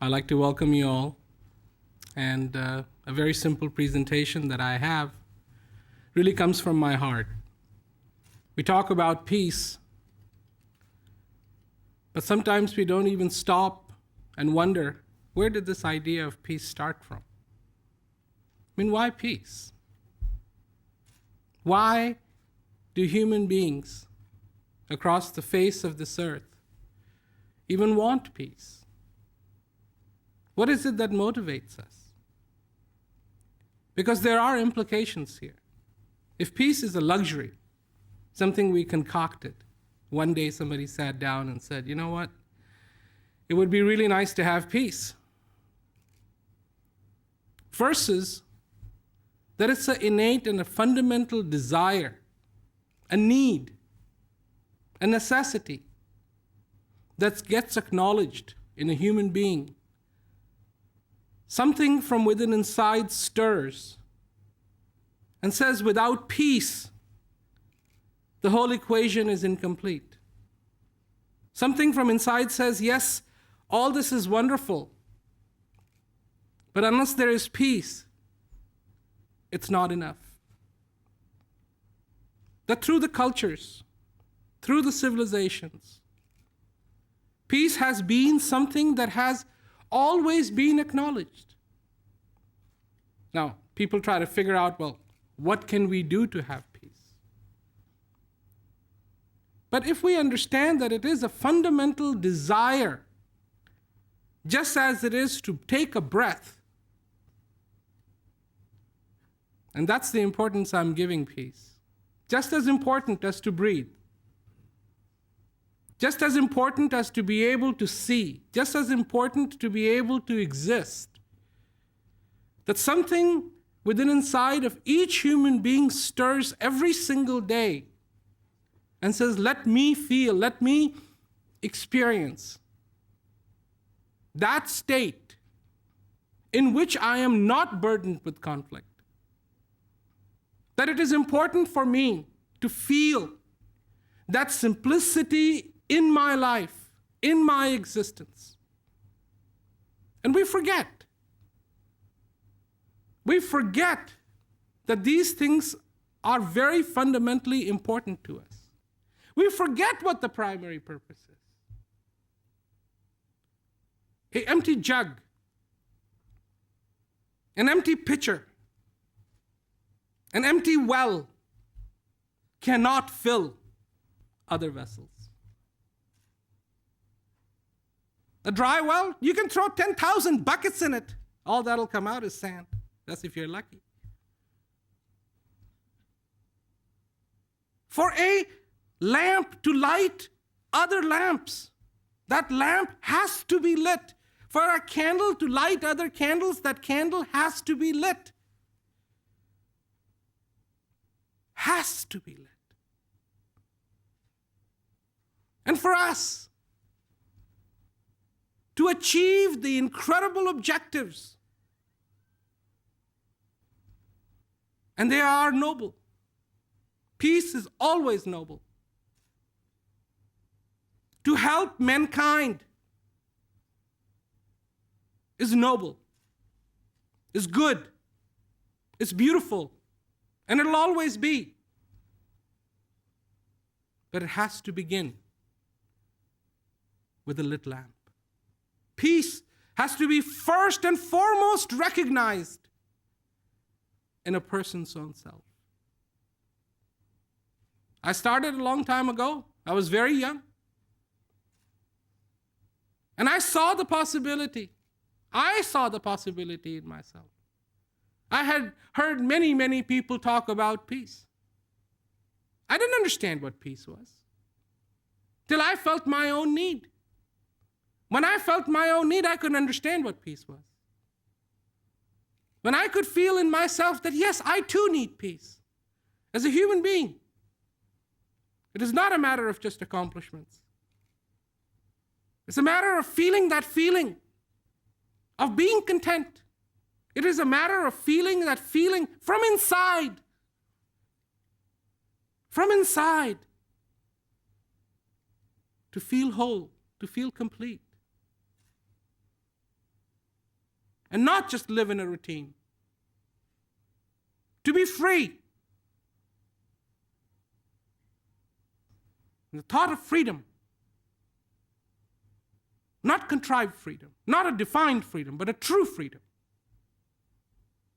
I'd like to welcome you all. And a very simple presentation that I have really comes from my heart. We talk about peace, but sometimes we don't even stop and wonder, where did this idea of peace start from? I mean, why peace? Why do human beings across the face of this earth even want peace? What is it that motivates us? Because there are implications here. If peace is a luxury, something we concocted, one day somebody sat down and said, you know what? It would be really nice to have peace. Versus that it's an innate and a fundamental desire, a need, a necessity that gets acknowledged in a human being. Something from within inside stirs and says, without peace, the whole equation is incomplete. Something from inside says, yes, all this is wonderful, but unless there is peace, it's not enough. That through the cultures, through the civilizations, peace has been something that has always been acknowledged. Now, people try to figure out, well, what can we do to have peace? But if we understand that it is a fundamental desire, just as it is to take a breath, and that's the importance I'm giving peace, just as important as to breathe, just as important as to be able to see, just as important to be able to exist, that something within inside of each human being stirs every single day and says, let me feel, let me experience that state in which I am not burdened with conflict. That it is important for me to feel that simplicity in my life, in my existence. And we forget. We forget that these things are very fundamentally important to us. We forget what the primary purpose is. An empty jug, an empty pitcher, an empty well cannot fill other vessels. A dry well, you can throw 10,000 buckets in it. All that'll come out is sand. That's if you're lucky. For a lamp to light other lamps, that lamp has to be lit. For a candle to light other candles, that candle has to be lit. Has to be lit. And for us to achieve the incredible objectives, and they are noble. Peace is always noble. To help mankind is noble, is good, is beautiful, and it'll always be. But it has to begin with a lit lamp. Peace has to be first and foremost recognized in a person's own self. I started a long time ago. I was very young. And I saw the possibility. I saw the possibility in myself. I had heard many, many people talk about peace. I didn't understand what peace was till I felt my own need. When I felt my own need, I could understand what peace was. When I could feel in myself that, yes, I too need peace as a human being. It is not a matter of just accomplishments. It's a matter of feeling that feeling of being content. It is a matter of feeling that feeling from inside. From inside. To feel whole, to feel complete. and not just live in a routine. To be free. The thought of freedom. Not contrived freedom, not a defined freedom, but a true freedom.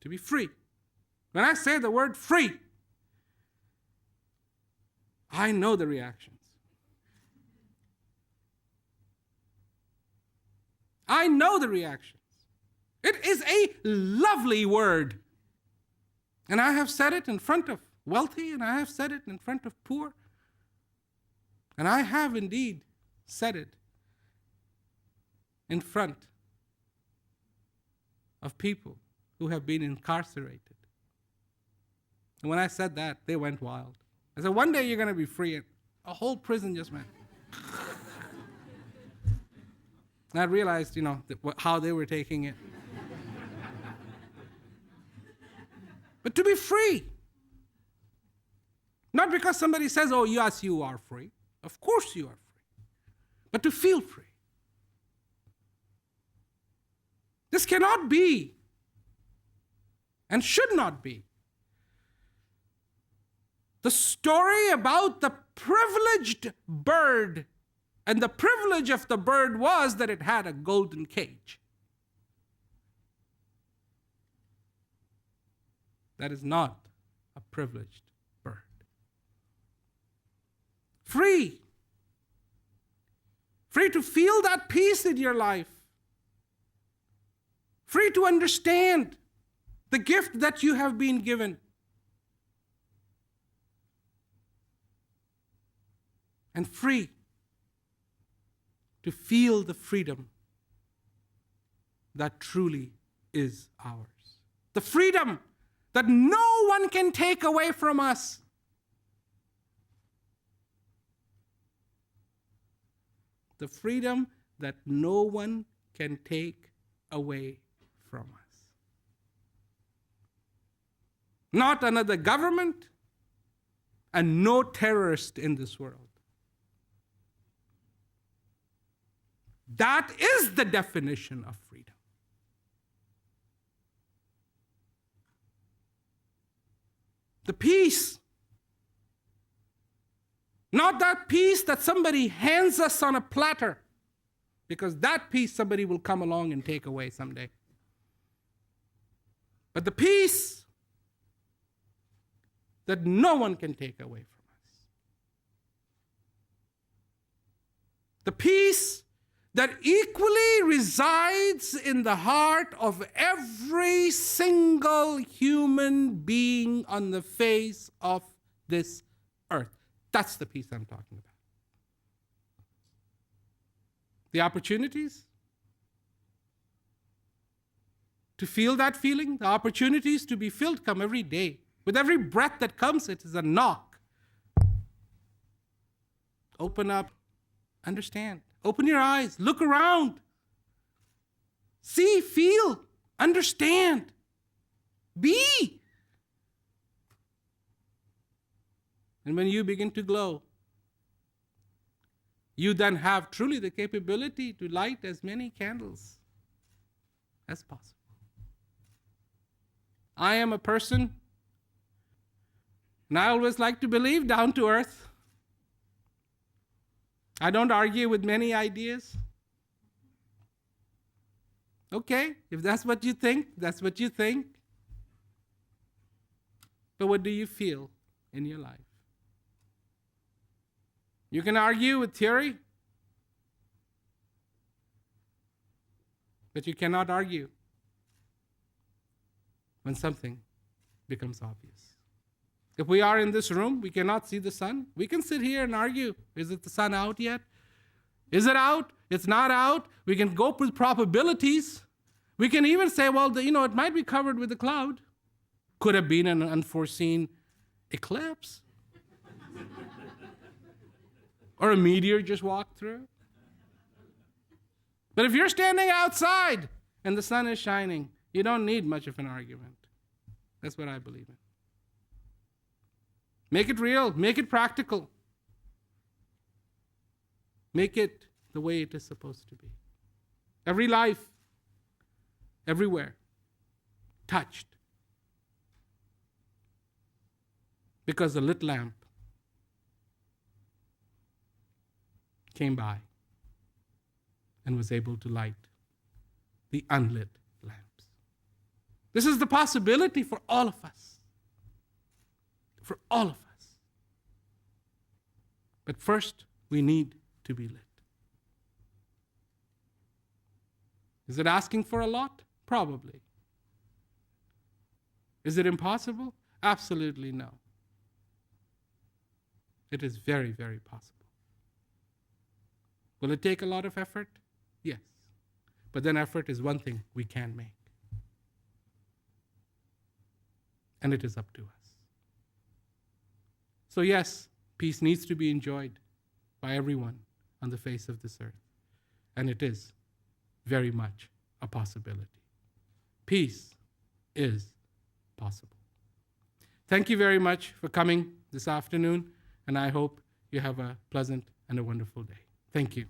To be free. When I say the word free, I know the reactions. I know the reactions. It is a lovely word. And I have said it in front of wealthy, and I have said it in front of poor. And I have indeed said it in front of people who have been incarcerated. And when I said that, they went wild. I said, one day you're going to be free. And a whole prison just went. And I realized, how they were taking it. But to be free. Not because somebody says, oh, yes, you are free. Of course you are free. But to feel free. This cannot be and should not be the story about the privileged bird. And the privilege of the bird was that it had a golden cage. That is not a privileged bird. Free. Free to feel that peace in your life. Free to understand the gift that you have been given. And free to feel the freedom that truly is ours. The freedom that no one can take away from us. The freedom that no one can take away from us. Not another government and no terrorist in this world. That is the definition of freedom. The peace. Not that peace that somebody hands us on a platter, because that peace somebody will come along and take away someday. But the peace that no one can take away from us. The peace that equally resides in the heart of every single human being on the face of this earth. That's the peace I'm talking about. The opportunities to feel that feeling, the opportunities to be filled come every day. With every breath that comes, it is a knock. Open up, understand. Open your eyes, look around. See, feel, understand, be. And when you begin to glow, you then have truly the capability to light as many candles as possible. I am a person, and I always like to believe down to earth. I don't argue with many ideas. Okay, if that's what you think, that's what you think. But what do you feel in your life? You can argue with theory, but you cannot argue when something becomes obvious. If we are in this room, we cannot see the sun. We can sit here and argue. Is it the sun out yet? Is it out? It's not out. We can go with probabilities. We can even say, well, it might be covered with a cloud. Could have been an unforeseen eclipse. Or a meteor just walked through. But if you're standing outside and the sun is shining, you don't need much of an argument. That's what I believe in. Make it real. Make it practical. Make it the way it is supposed to be. Every life everywhere, touched. Because the lit lamp came by and was able to light the unlit lamps. This is the possibility for all of us. For all of us. But first, we need to be lit. Is it asking for a lot? Probably. Is it impossible? Absolutely no. It is very, very possible. Will it take a lot of effort? Yes. But then effort is one thing we can make. And it is up to us. So yes, peace needs to be enjoyed by everyone on the face of this earth. And it is very much a possibility. Peace is possible. Thank you very much for coming this afternoon, and I hope you have a pleasant and a wonderful day. Thank you.